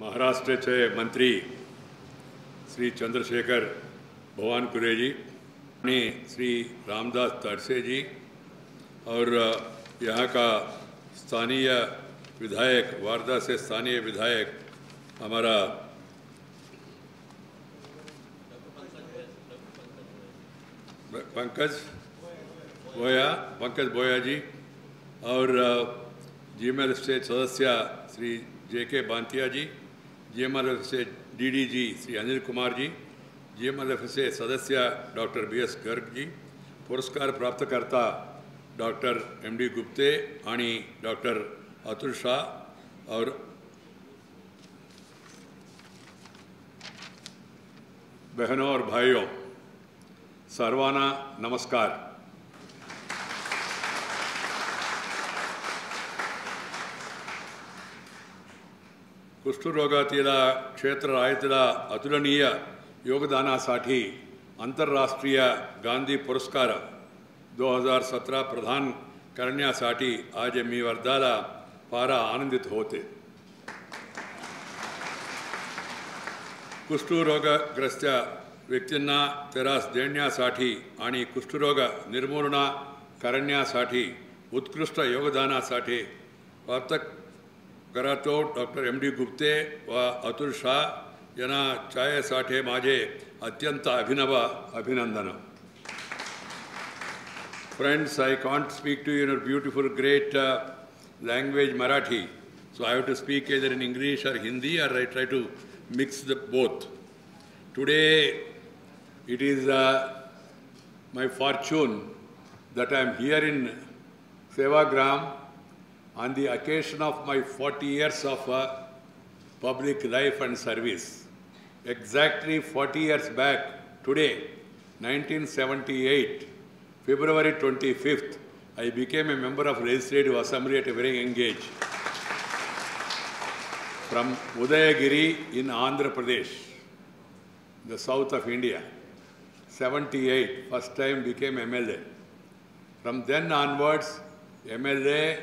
महाराष्ट्राचे मंत्री श्री चंद्रशेखर भवानकुरे जी ने श्री रामदास तड़से जी और यहाँ का स्थानीय विधायक, वारदा से स्थानीय विधायक हमारा पंकज बोया जी और जीएमएल से सदस्य श्री JK बांतिया जी, जीएमएल से DDG श्री अनिल कुमार जी, जीएमएल से सदस्य डॉक्टर BS गर्ग जी, पुरस्कार प्राप्तकर्ता डॉक्टर MD गुप्ते आणि डॉक्टर अतुल शाह और बहनों और भाइयों, सर्वाना नमस्कार। कुष्ठरोगातील क्षेत्ररायातील अतुलनीय योगदानासाठी आंतरराष्ट्रीय गांधी पुरस्कार 2017 प्रदान करण्यासाठी आज मी वर्धाला फार आनंदित होते। कुष्ठरोगग्रस्त व्यक्तींना त्रास देण्यासाठी आणि कुष्ठरोग निर्मूलन करण्यासाठी उत्कृष्ट योगदानासाठी प्राप्तकर्ता डॉक्टर MD गुप्ते व अतुल शाह यांना छायेसाठी माझे अत्यंत अभिनंदन। Friends, I can't speak to you in a beautiful, great language Marathi, so I have to speak either in English or Hindi, or I try to mix the both. Today, it is my fortune that I am here in Sevagram on the occasion of my 40 years of public life and service. Exactly 40 years back, today, 1978, February 25th, I became a member of Legislative Assembly at a very young age from Udayagiri in Andhra Pradesh, the south of India. 78, first time became MLA. From then onwards, MLA,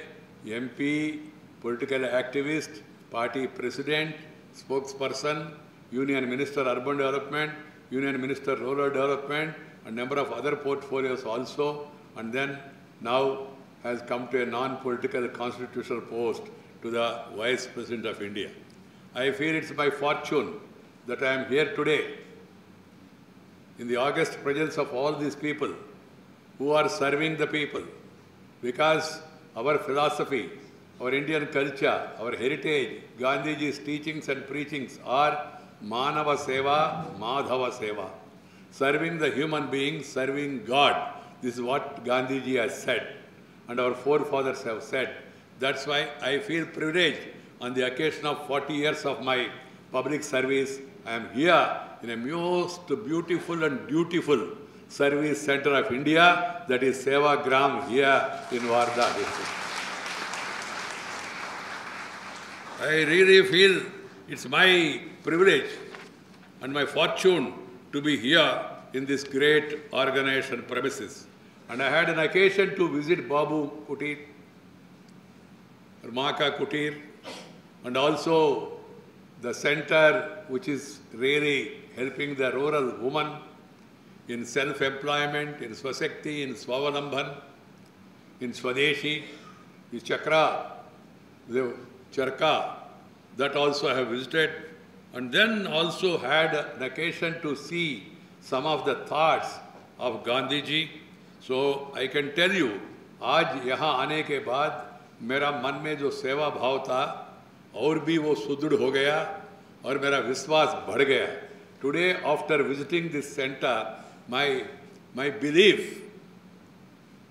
MP, political activist, party president, spokesperson, Union Minister Urban Development, Union Minister Rural Development, a number of other portfolios also, and then now has come to a non-political constitutional post to the Vice President of India. I feel it's my fortune that I am here today in the august presence of all these people who are serving the people, because our philosophy, our Indian culture, our heritage, Gandhiji's teachings and preachings are Manava Seva, Madhava Seva. Serving the human being, serving God. This is what Gandhiji has said and our forefathers have said. That's why I feel privileged on the occasion of 40 years of my public service. I am here in a most beautiful and dutiful service center of India, that is Sevagram here in Wardha district. I really feel it's my privilege and my fortune to be here in this great organization premises. And I had an occasion to visit Babu Kutir, Maka Kutir, and also the center which is really helping the rural woman in self-employment, in Swasakti, in Swavalamban, in Swadeshi, the Chakra, the Charka, that also I have visited. And then also had an occasion to see some of the thoughts of Gandhiji. So I can tell you, आज यहाँ आने के बाद मेरा मन में जो सेवा भाव था और भी वो सुदृढ़ हो गया और मेरा विश्वास बढ़ गया. Today, after visiting this center, my belief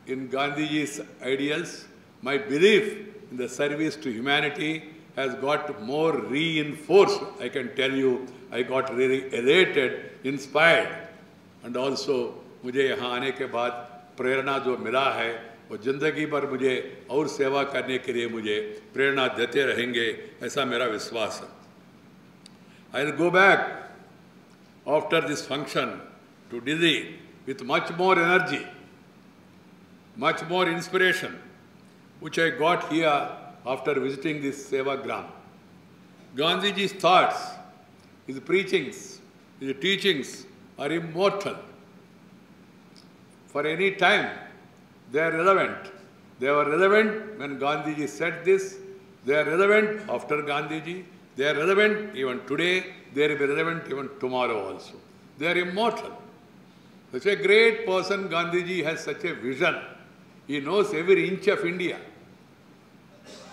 in Gandhiji's ideals, my belief in the service to humanity has got more reinforced. I can tell you, I got really elated, inspired, and also मुझे यहाँ आने के बाद प्रेरणा जो मिला है वो जिंदगी भर मुझे और सेवा करने के लिए मुझे प्रेरणा देते रहेंगे, ऐसा मेरा विश्वास है. I'll go back after this function to Delhi with much more energy, much more inspiration, which I got here after visiting this Sevagram. Gandhiji's thoughts, his preachings, his teachings are immortal. For any time, they are relevant. They were relevant when Gandhiji said this. They are relevant after Gandhiji. They are relevant even today. They will be relevant even tomorrow also. They are immortal. Such a great person, Gandhiji has such a vision. He knows every inch of India.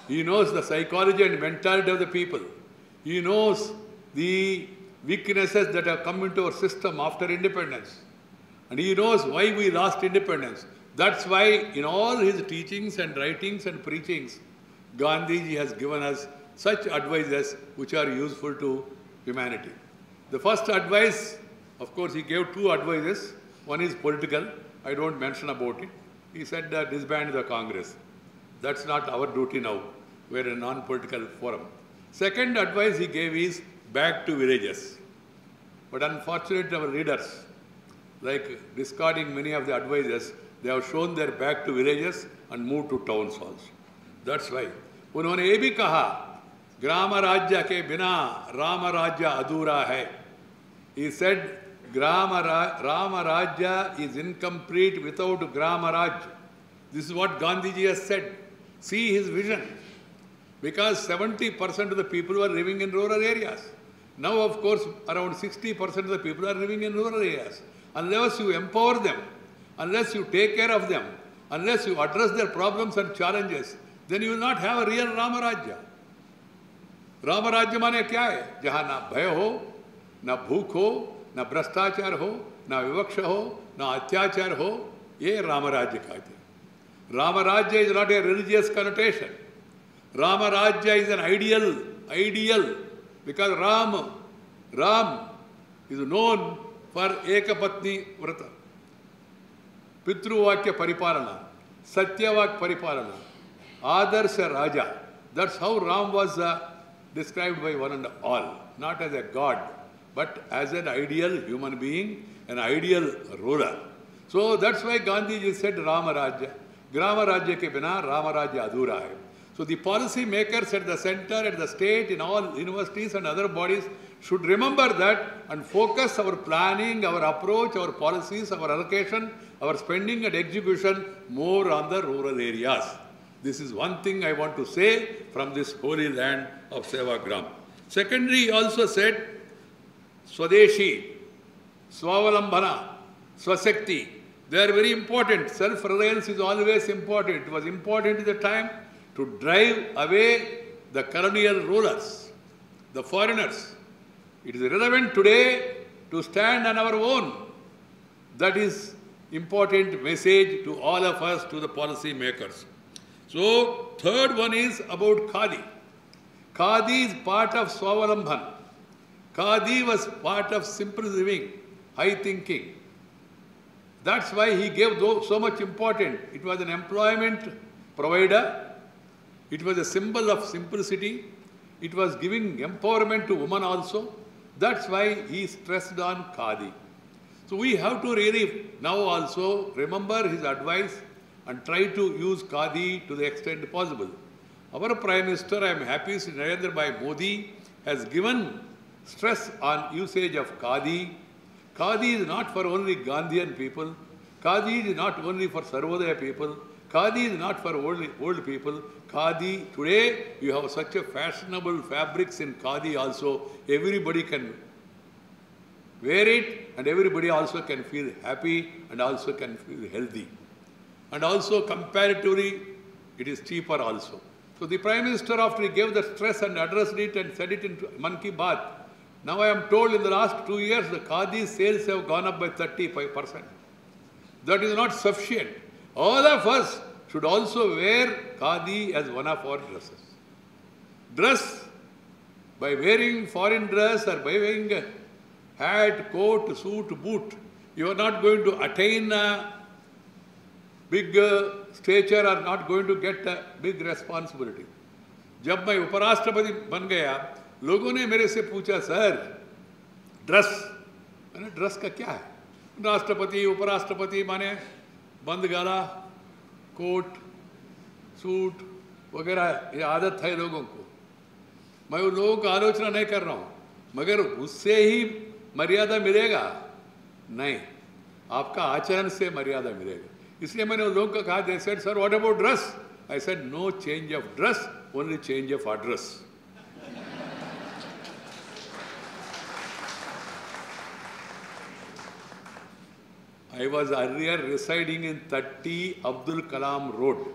He knows the psychology and mentality of the people. He knows the weaknesses that have come into our system after independence. And he knows why we lost independence. That's why in all his teachings and writings and preachings, Gandhiji has given us such advices which are useful to humanity. The first advice, of course, he gave two advices. One is political. I don't mention about it. He said disband the Congress. That's not our duty now. We're a non-political forum. Second advice he gave is back to villages. But unfortunately, our leaders, like discarding many of the advices, they have shown their back to villages and moved to towns also. That's why. उन्होंने ये भी कहा, ग्राम राज्य के बिना राम राज्य अधूरा है. He said, Rama Rajya is incomplete without Grama Raj. This is what Gandhiji has said. See his vision. Because 70% of the people were living in rural areas. Now, of course, around 60% of the people are living in rural areas. Unless you empower them, unless you take care of them, unless you address their problems and challenges, then you will not have a real Rama Rajya. Rama Rajya माने क्या है? जहाँ ना भय हो, ना भूख हो, ना भ्रष्टाचार हो, ना विवक्ष हो, ना अत्याचार हो, ये राम राज्य कहते हैं. Rama Rajya is not a religious connotation. Rama Rajya is an ideal, because Ram is known for Ekapatni Vrata, Pitruvakya Paripalana, Satyavak Paripalana, Adarsha Raja. That's how Ram was described by one and all, not as a god, but as an ideal human being, an ideal ruler. So that's why Gandhiji said Rama Rajya. Grama Rajya ke bina Rama Rajya adhura hai. So the policy makers at the center, at the state, in all universities and other bodies should remember that and focus our planning, our approach, our policies, our allocation, our spending and execution more on the rural areas. This is one thing I want to say from this holy land of Sevagram. Secondly, he also said, Swadeshi, Swavalambhana, Swasakti, they are very important. Self-reliance is always important. It was important at the time to drive away the colonial rulers, the foreigners. It is relevant today to stand on our own. That is important message to all of us, to the policy makers. So, third one is about Khadi. Khadi is part of Swavalambhan. Khadi was part of simple living, high thinking. That's why he gave so much importance. It was an employment provider. It was a symbol of simplicity. It was giving empowerment to women also. That's why he stressed on Khadi. So we have to really now also remember his advice and try to use Khadi to the extent possible. Our Prime Minister, I am happy, Sri Narendra Bhai Modi has given stress on usage of Khadi. Khadi is not for only Gandhian people. Khadi is not only for Sarvodaya people. Khadi is not for old people. Khadi, today you have such a fashionable fabrics in Khadi also. Everybody can wear it and everybody also can feel happy and also can feel healthy. And also comparatively, it is cheaper also. So the Prime Minister, after he gave the stress and addressed it and said it in Man Ki Baat, now I am told in the last 2 years, the Khadi sales have gone up by 35%. That is not sufficient. All of us should also wear Khadi as one of our dresses. Dress, by wearing foreign dress or by wearing a hat, coat, suit, boot, you are not going to attain a big stature or not going to get a big responsibility. जब मैं उपराष्ट्रपति बन गया, लोगों ने मेरे से पूछा, सर, ड्रेस, मैंने ड्रेस का क्या है? राष्ट्रपति, उपराष्ट्रपति माने बंद गला, कोट, सूट वगैरह, ये आदत है लोगों को. मैं उन लोगों को आलोचना नहीं कर रहा हूँ, मगर उससे ही मर्यादा मिलेगा नहीं, आपका आचरण से मर्यादा मिलेगा। इसलिए मैंने उन लोगों को कहा, they said, sir, what about dress? I said, no change of dress, only change of address. I was earlier residing in 30 Abdul Kalam Road.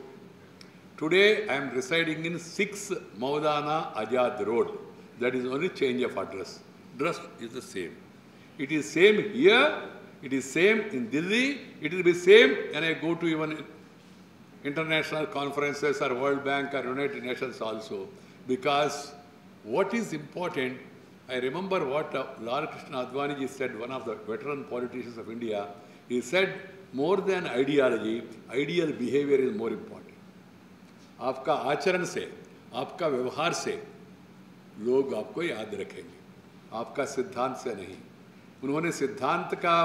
Today I am residing in 6 Maulana Azad Road. That is only change of address. Dress is the same. It is same here, it is same in Delhi, it will be same when I go to even international conferences or World Bank or United Nations also. Because what is important, I remember what Lal Krishna Advani ji said, one of the veteran politicians of India. He said, more than ideology, ideal behavior is more important. आपका आचरण से, आपका व्यवहार से लोग आपको याद रखेंगे, आपका सिद्धांत से नहीं। उन्होंने सिद्धांत का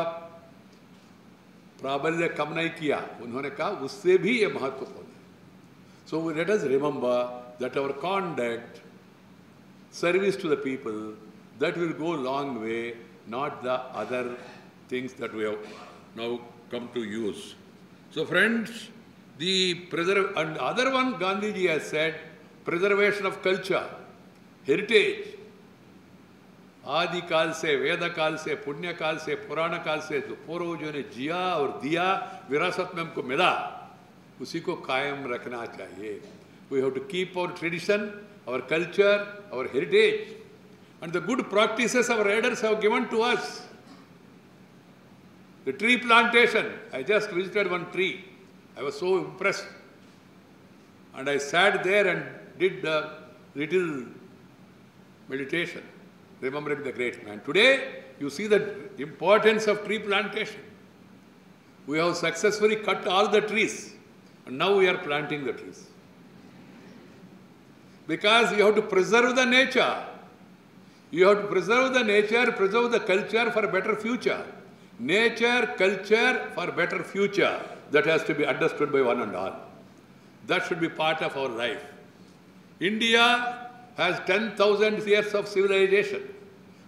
प्राबल्य कम नहीं किया, उन्होंने कहा उससे भी ये महत्वपूर्ण है। So let us remember that our conduct, service to the people, that will go a long way, not the other things that we have now come to use. So friends, and other one Gandhiji has said, preservation of culture, heritage. आदि काल से, वेद काल से, पुण्य काल से, पुराण काल से जो पूर्वजों ने जिया और दिया, विरासत में हमको मिला, उसी को कायम रखना चाहिए. We have to keep our tradition, our culture, our heritage, and the good practices our elders have given to us. The tree plantation, I just visited one tree. I was so impressed. And I sat there and did a little meditation, remembering the great man. Today, you see the importance of tree plantation. We have successfully cut all the trees, and now we are planting the trees. Because you have to preserve the nature. You have to preserve the nature, preserve the culture for a better future. Nature, culture for better future. That has to be understood by one and all. That should be part of our life. India has 10,000 years of civilization.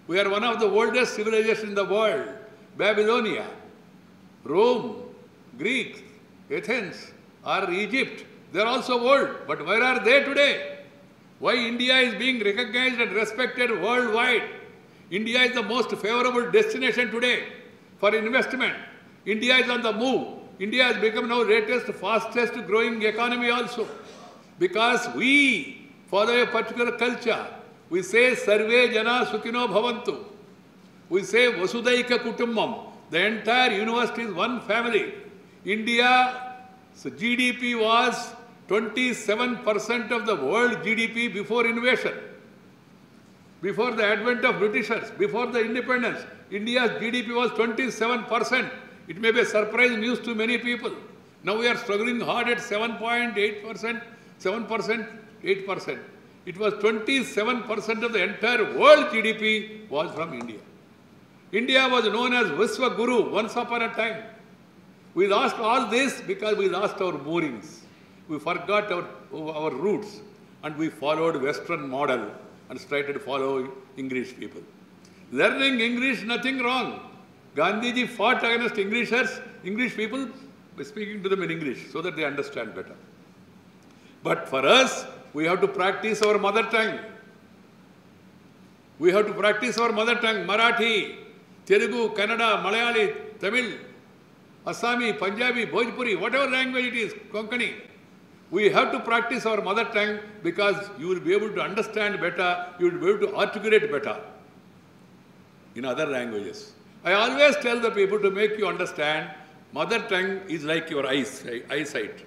We are one of the oldest civilizations in the world. Babylonia, Rome, Greeks, Athens, or Egypt, they are also old. But where are they today? Why India is being recognized and respected worldwide? India is the most favorable destination today for investment. India is on the move. India has become now latest, fastest growing economy also. Because we follow a particular culture. We say, Sarve Jana Sukhino Bhavantu. We say, Vasudaika Kutumbam. The entire universe is one family. India's GDP was 27% of the world GDP before invasion. Before the advent of Britishers, before the independence, India's GDP was 27%. It may be a surprise news to many people. Now we are struggling hard at 7.8%, 7%, 8%. It was 27% of the entire world GDP was from India. India was known as Viswa Guru once upon a time. We lost all this because we lost our moorings. We forgot our roots and we followed Western model and started to follow English people. Learning English, nothing wrong. Gandhiji fought against Englishers, English people, by speaking to them in English so that they understand better. But for us, we have to practice our mother tongue. We have to practice our mother tongue, Marathi, Telugu, Kannada, Malayali, Tamil, Assami, Punjabi, Bhojpuri, whatever language it is, Konkani. We have to practice our mother tongue because you will be able to understand better, you will be able to articulate better in other languages. I always tell the people to make you understand, mother tongue is like your eyesight.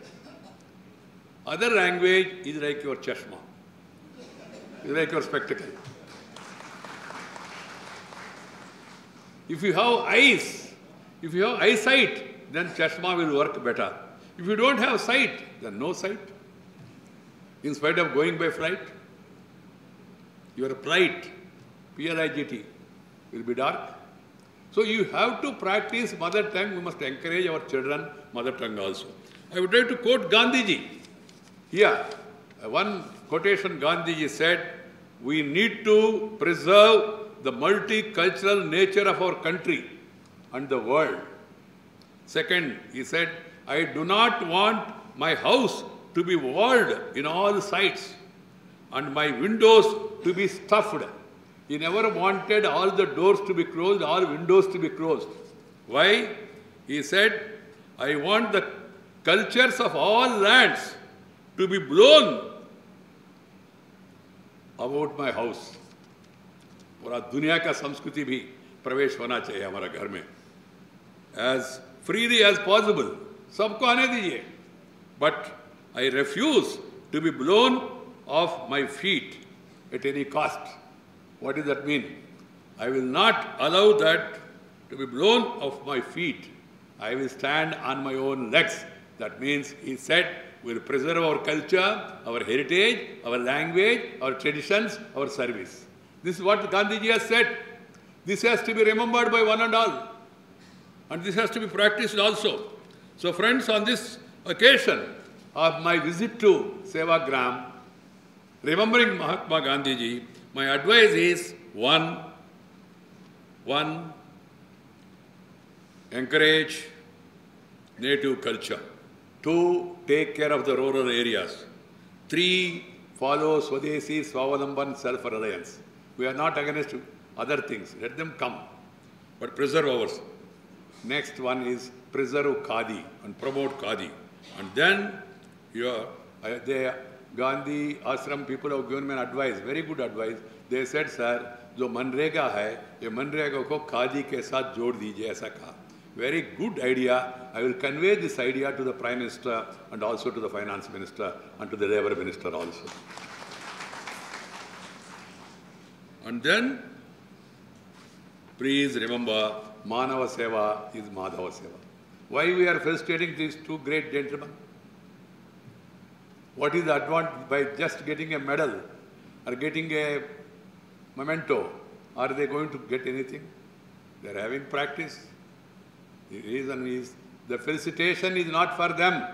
Other language is like your chashma, is like your spectacle. If you have eyes, if you have eyesight, then chashma will work better. If you don't have sight, then no sight. In spite of going by flight, your plight, P-L-I-G-T, will be dark. So you have to practice mother tongue. We must encourage our children mother tongue also. I would like to quote Gandhiji. Here, one quotation Gandhiji said, we need to preserve the multicultural nature of our country and the world. Second, he said, I do not want my house to be walled in all sides and my windows to be stuffed. He never wanted all the doors to be closed, all windows to be closed. Why? He said, I want the cultures of all lands to be blown about my house. पूरा दुनिया का संस्कृति भी प्रवेश होना चाहिए हमारा घर में, as freely as possible. सबको आने दीजिए. But I refuse to be blown off my feet at any cost. What does that mean? I will not allow that to be blown off my feet. I will stand on my own legs. That means, he said, we will preserve our culture, our heritage, our language, our traditions, our service. This is what Gandhiji has said. This has to be remembered by one and all. And this has to be practiced also. So friends, on this occasion of my visit to Sevagram, remembering Mahatma Gandhiji, my advice is, one, encourage native culture. 2, take care of the rural areas. 3, follow Swadeshi, Swavalamban, self-reliance. We are not against other things. Let them come. But preserve ours. Next one is preserve Khadi and promote Khadi. And then the Gandhi Ashram people have given me an advice, very good advice. They said, sir, जो मनरेगा है, ये मनरेगा को खादी के साथ जोड़ दीजिए, ऐसा कहा. Very good idea. I will convey this idea to the Prime Minister and also to the Finance Minister and to the Labour Minister also. And then, please remember, Manava Seva is Madhava Seva. Why we are felicitating these two great gentlemen? What is the advantage by just getting a medal or getting a memento? Are they going to get anything? They are having practice. The reason is, the felicitation is not for them.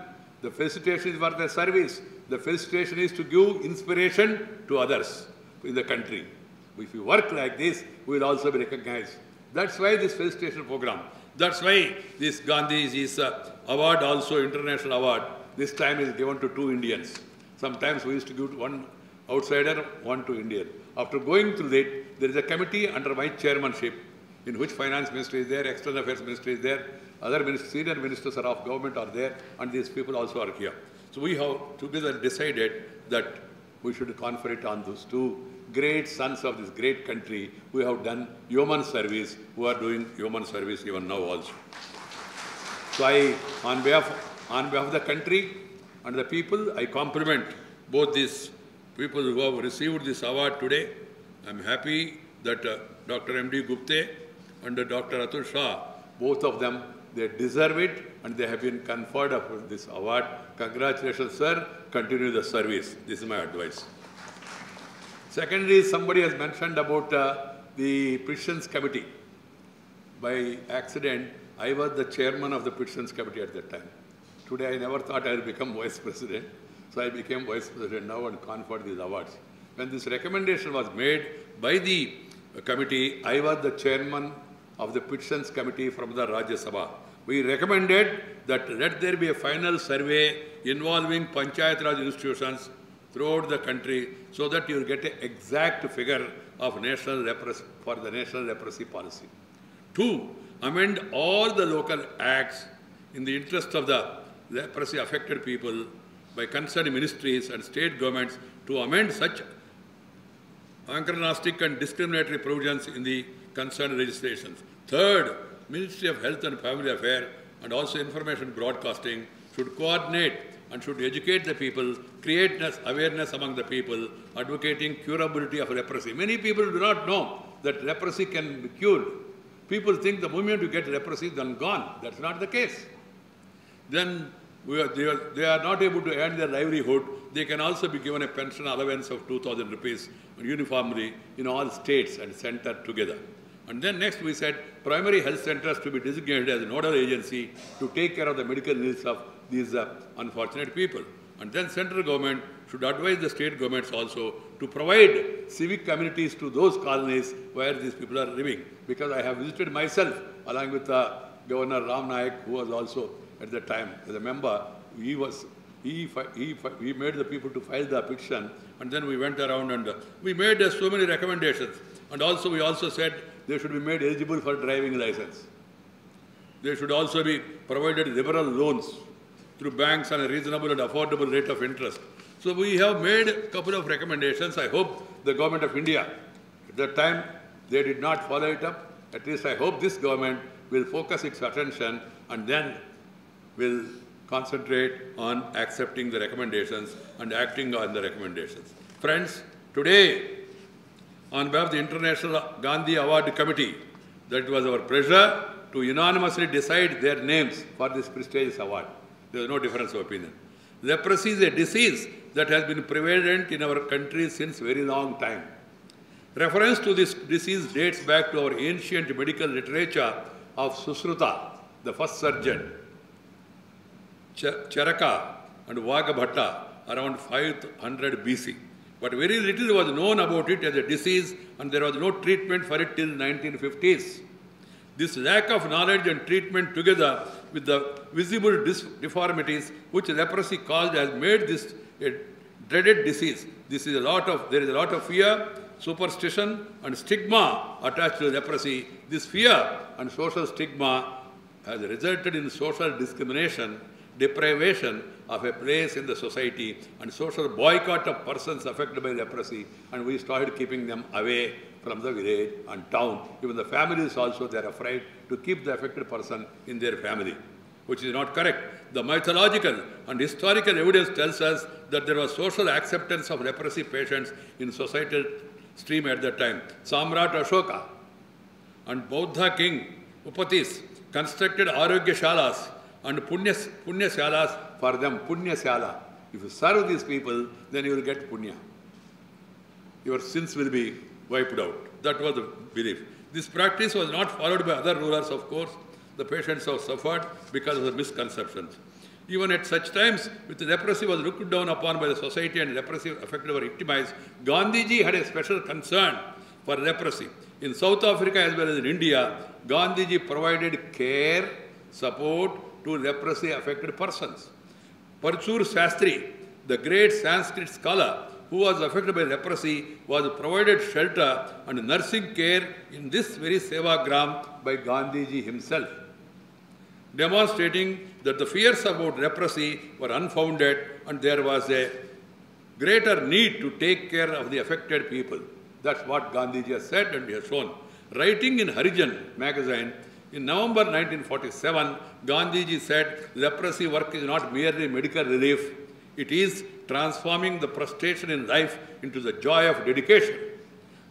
The felicitation is for their service. The felicitation is to give inspiration to others in the country. If we work like this, we will also be recognized. That's why this felicitation program. That's why this Gandhi's award, also international award, this time is given to 2 Indians. Sometimes we used to give to one outsider, one to Indian. After going through that, there is a committee under my chairmanship, in which Finance Ministry is there, External Affairs Ministry is there, other ministers, senior ministers of government are there, and these people also are here. So we have together decided that we should confer it on those 2 great sons of this great country who have done human service, who are doing human service even now also. So I, on behalf of the country and the people, I compliment both these people who have received this award today. I am happy that Dr. M.D. Gupte and Dr. Atul Shah, both of them, they deserve it and they have been conferred upon this award. Congratulations, sir. Continue the service. This is my advice. Secondly, somebody has mentioned about the Petitions Committee. By accident, I was the chairman of the Petitions Committee at that time. Today, I never thought I would become Vice President. So I became Vice President now and conferred these awards. When this recommendation was made by the committee, I was the chairman of the Petitions Committee from the Rajya Sabha. We recommended that let there be a final survey involving Panchayat Raj institutions throughout the country so that you get an exact figure of the national leprosy policy. 2, amend all the local acts in the interest of the leprosy affected people by concerned ministries and state governments to amend such anachronistic and discriminatory provisions in the concerned legislations. 3rd, Ministry of Health and Family Affairs and also Information Broadcasting should coordinate and should educate the people, create awareness among the people, advocating curability of leprosy. Many people do not know that leprosy can be cured. People think the moment you get leprosy, then gone. That's not the case. Then they are not able to earn their livelihood. They can also be given a pension allowance of 2,000 rupees uniformly in all states and centered together. And then next we said primary health centers to be designated as a nodal agency to take care of the medical needs of these unfortunate people. And then central government should advise the state governments also to provide civic communities to those colonies where these people are living. Because I have visited myself along with Governor Ram Nayak, who was also at the time as a member. He made the people to file the petition, and then we went around and we made so many recommendations. And also we also said they should be made eligible for driving license. They should also be provided liberal loans through banks on a reasonable and affordable rate of interest. So we have made a couple of recommendations. I hope the government of India, at that time, they did not follow it up. At least I hope this government will focus its attention and then will concentrate on accepting the recommendations and acting on the recommendations. Friends, today, on behalf of the International Gandhi Award Committee, that it was our pleasure to unanimously decide their names for this prestigious award. There is no difference of opinion. Leprosy is a disease that has been prevalent in our country since very long time. Reference to this disease dates back to our ancient medical literature of Susruta, the first surgeon, Charaka and Vagabhatta around 500 BC. But very little was known about it as a disease, and there was no treatment for it till 1950s. This lack of knowledge and treatment together with the visible deformities which leprosy caused has made this a dreaded disease. There is a lot of fear, superstition and stigma attached to leprosy. This fear and social stigma has resulted in social discrimination, deprivation of a place in the society, and social boycott of persons affected by leprosy, and we started keeping them away from the village and town. Even the families also, they are afraid to keep the affected person in their family, which is not correct. The mythological and historical evidence tells us that there was social acceptance of leprosy patients in societal stream at that time. Samrat Ashoka and Bauddha king Upatis constructed Arogyashalas and Punyashalas for them. Punyashala. If you serve these people, then you will get Punya. Your sins will be wiped out. That was the belief. This practice was not followed by other rulers, of course. The patients have suffered because of the misconceptions. Even at such times, with leprosy was looked down upon by the society and leprosy affected were victimized, Gandhiji had a special concern for leprosy. In South Africa as well as in India, Gandhiji provided care, support to leprosy affected persons. Parchur Shastri, the great Sanskrit scholar who was affected by leprosy, was provided shelter and nursing care in this very Sevagram by Gandhiji himself, demonstrating that the fears about leprosy were unfounded and there was a greater need to take care of the affected people. That's what Gandhiji has said and he has shown. Writing in Harijan magazine in November 1947, Gandhiji said, leprosy work is not merely medical relief, it is transforming the frustration in life into the joy of dedication,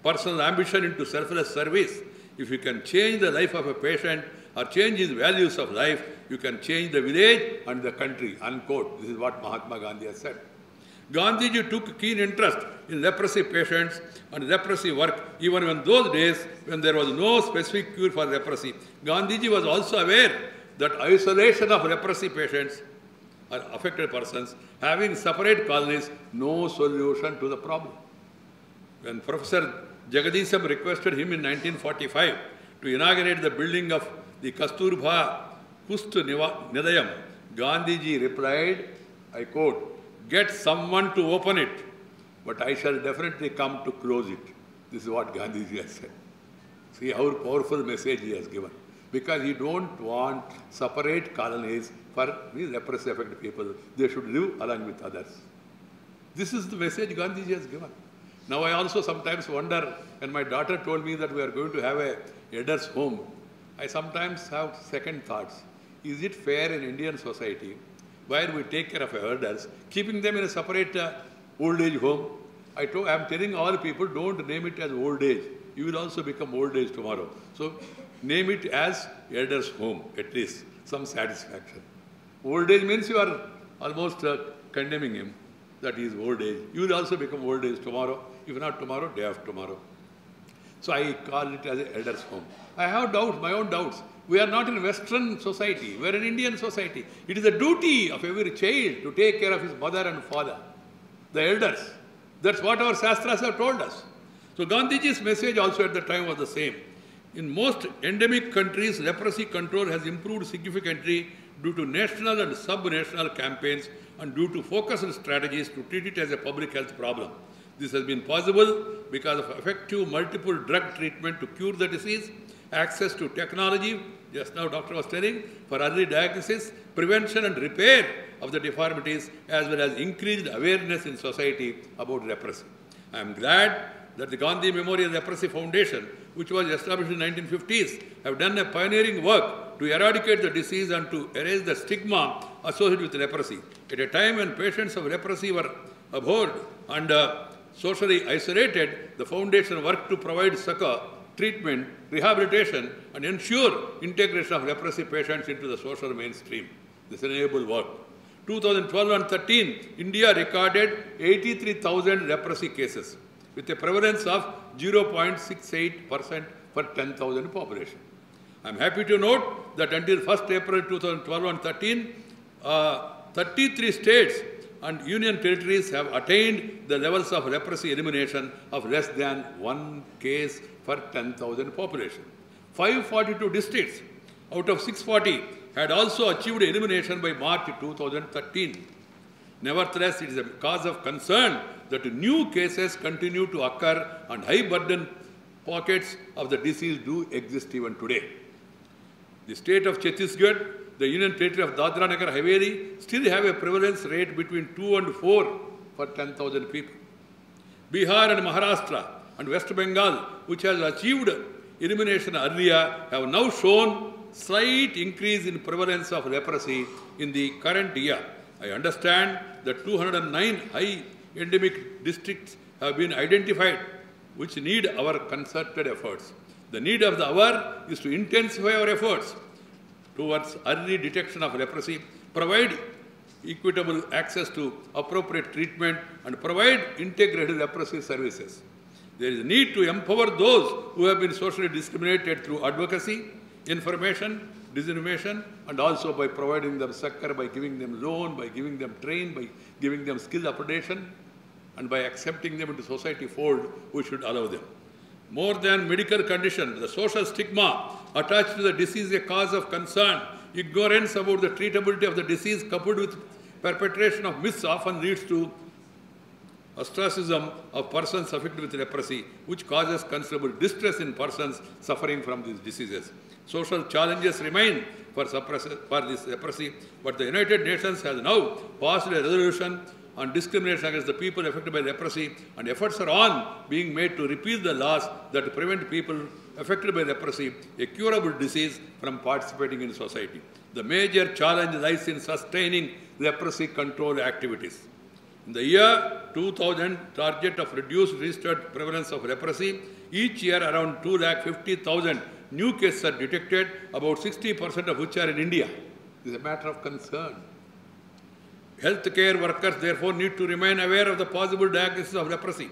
personal ambition into selfless service. If you can change the life of a patient or change his values of life, you can change the village and the country, unquote. This is what Mahatma Gandhi has said. Gandhiji took keen interest in leprosy patients and leprosy work even in those days when there was no specific cure for leprosy. Gandhiji was also aware that isolation of leprosy patients or affected persons having separate colonies, no solution to the problem. When Professor Jagadisham requested him in 1945 to inaugurate the building of the Kasturba Kustu Nidayam, Gandhiji replied, I quote, "Get someone to open it, but I shall definitely come to close it." This is what Gandhiji has said. See how powerful message he has given. Because he don't want separate colonies for these leprosy affected people. They should live along with others. This is the message Gandhiji has given. Now I also sometimes wonder, when my daughter told me that we are going to have a elder's home, I sometimes have second thoughts. Is it fair in Indian society, where we take care of elders, keeping them in a separate old age home? I am telling all people, don't name it as old age. You will also become old age tomorrow. So name it as elder's home, at least some satisfaction. Old age means you are almost condemning him, that he is old age. You will also become old age tomorrow, if not tomorrow, day after tomorrow. So I call it as an elder's home. I have doubts, my own doubts. We are not in Western society, we are in Indian society. It is a duty of every child to take care of his mother and father. the elders. That's what our Shastras have told us. So Gandhiji's message also at the time was the same. In most endemic countries, leprosy control has improved significantly due to national and sub-national campaigns and due to focused strategies to treat it as a public health problem. This has been possible because of effective multiple drug treatment to cure the disease, access to technology, just now doctor was telling, for early diagnosis, prevention and repair of the deformities, as well as increased awareness in society about leprosy. I am glad that the Gandhi Memorial Leprosy Foundation, which was established in the 1950s, have done a pioneering work to eradicate the disease and to erase the stigma associated with leprosy. At a time when patients of leprosy were abhorred and socially isolated, the foundation worked to provide succor, treatment, rehabilitation, and ensure integration of leprosy patients into the social mainstream. This enabled work. 2012 and 13, India recorded 83,000 leprosy cases, with a prevalence of 0.68% per 10,000 population. I am happy to note that until 1st April 2012 and 13, 33 states and union territories have attained the levels of leprosy elimination of less than 1 case per 10,000 population. 542 districts out of 640 had also achieved elimination by March 2013. Nevertheless, it is a cause of concern that new cases continue to occur and high burden pockets of the disease do exist even today. The state of Chhattisgarh, the Union Territory of Dadra Nagar Haveli still have a prevalence rate between 2 and 4 per 10,000 people. Bihar and Maharashtra and West Bengal, which has achieved elimination earlier, have now shown slight increase in prevalence of leprosy in the current year. I understand that 209 high endemic districts have been identified which need our concerted efforts. The need of the hour is to intensify our efforts towards early detection of leprosy, provide equitable access to appropriate treatment, and provide integrated leprosy services. There is a need to empower those who have been socially discriminated through advocacy, information, disinformation, and also by providing them succor, by giving them loan, by giving them train, by giving them skill upgradation, and by accepting them into society fold, we should allow them. More than medical condition, the social stigma attached to the disease is a cause of concern. Ignorance about the treatability of the disease coupled with perpetration of myths often leads to ostracism of persons affected with leprosy, which causes considerable distress in persons suffering from these diseases. Social challenges remain for this leprosy, but the United Nations has now passed a resolution on discrimination against the people affected by leprosy, and efforts are on being made to repeal the laws that prevent people affected by leprosy, a curable disease, from participating in society. The major challenge lies in sustaining leprosy control activities. In the year 2000, target of reduced registered prevalence of leprosy, each year around 250,000 new cases are detected, about 60% of which are in India. This is a matter of concern. Healthcare workers therefore need to remain aware of the possible diagnosis of leprosy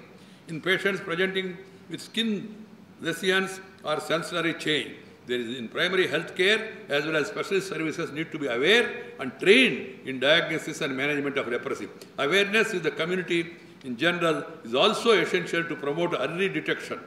in patients presenting with skin lesions or sensory change. There is in primary health care as well as specialist services need to be aware and trained in diagnosis and management of leprosy. Awareness in the community in general is also essential to promote early detection.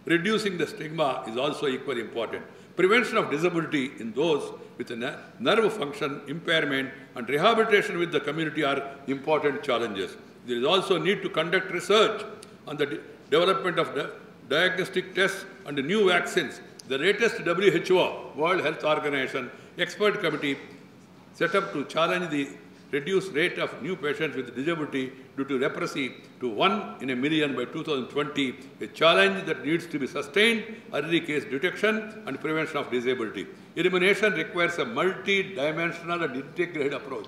Reducing the stigma is also equally important. Prevention of disability in those with a nerve function impairment and rehabilitation with the community are important challenges. There is also a need to conduct research on the development of diagnostic tests and new vaccines. The latest WHO, World Health Organization, expert committee set up to challenge the reduced rate of new patients with disability due to leprosy to 1 in a million by 2020, a challenge that needs to be sustained, early case detection and prevention of disability. Elimination requires a multi-dimensional and integrated approach.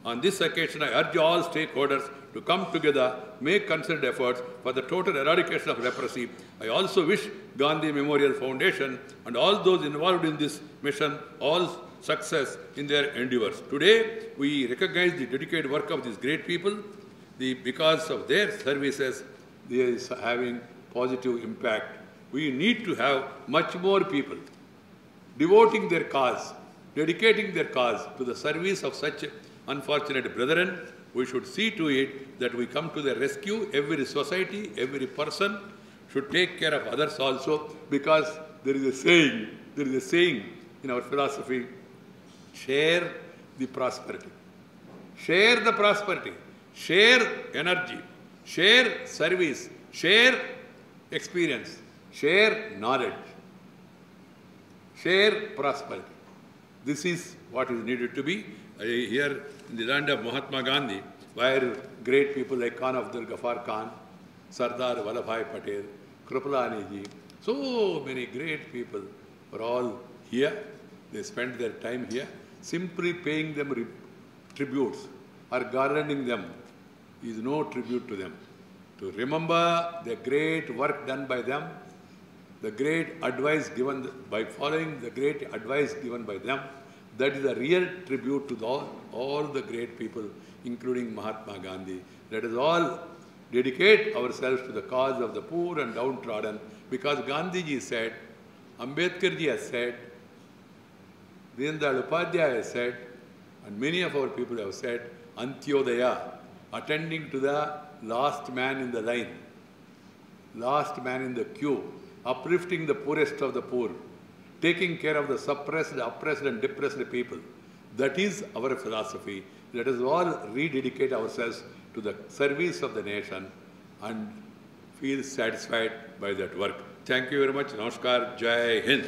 On this occasion, I urge all stakeholders to come together, make concerted efforts for the total eradication of leprosy. I also wish Gandhi Memorial Foundation and all those involved in this mission all success in their endeavors. Today, we recognize the dedicated work of these great people. Because of their services, they are having positive impact. We need to have much more people devoting their cause, dedicating their cause to the service of such unfortunate brethren we should see to it that we come to the rescue. Every society, every person should take care of others also, because there is a saying in our philosophy, share the prosperity. Share the prosperity. Share energy. Share service. Share experience. Share knowledge. Share prosperity. This is what is needed to be. Here in the land of Mahatma Gandhi, where great people like Khan Abdul Ghaffar Khan, Sardar Vallabhbhai Patel, Kripalani ji, so many great people were all here. They spent their time here. Simply paying them tributes or garlanding them is no tribute to them. To remember the great work done by them, the great advice given by following the great advice given by them, that is a real tribute to all the great people, including Mahatma Gandhi. Let us all dedicate ourselves to the cause of the poor and downtrodden, because Gandhiji said, Ambedkarji has said, Deen Dayal Upadhyaya has said, and many of our people have said, Antyodaya, attending to the last man in the line, last man in the queue, uplifting the poorest of the poor, taking care of the suppressed, oppressed and depressed people. That is our philosophy. Let us all rededicate ourselves to the service of the nation and feel satisfied by that work. Thank you very much. Namaskar. Jai Hind.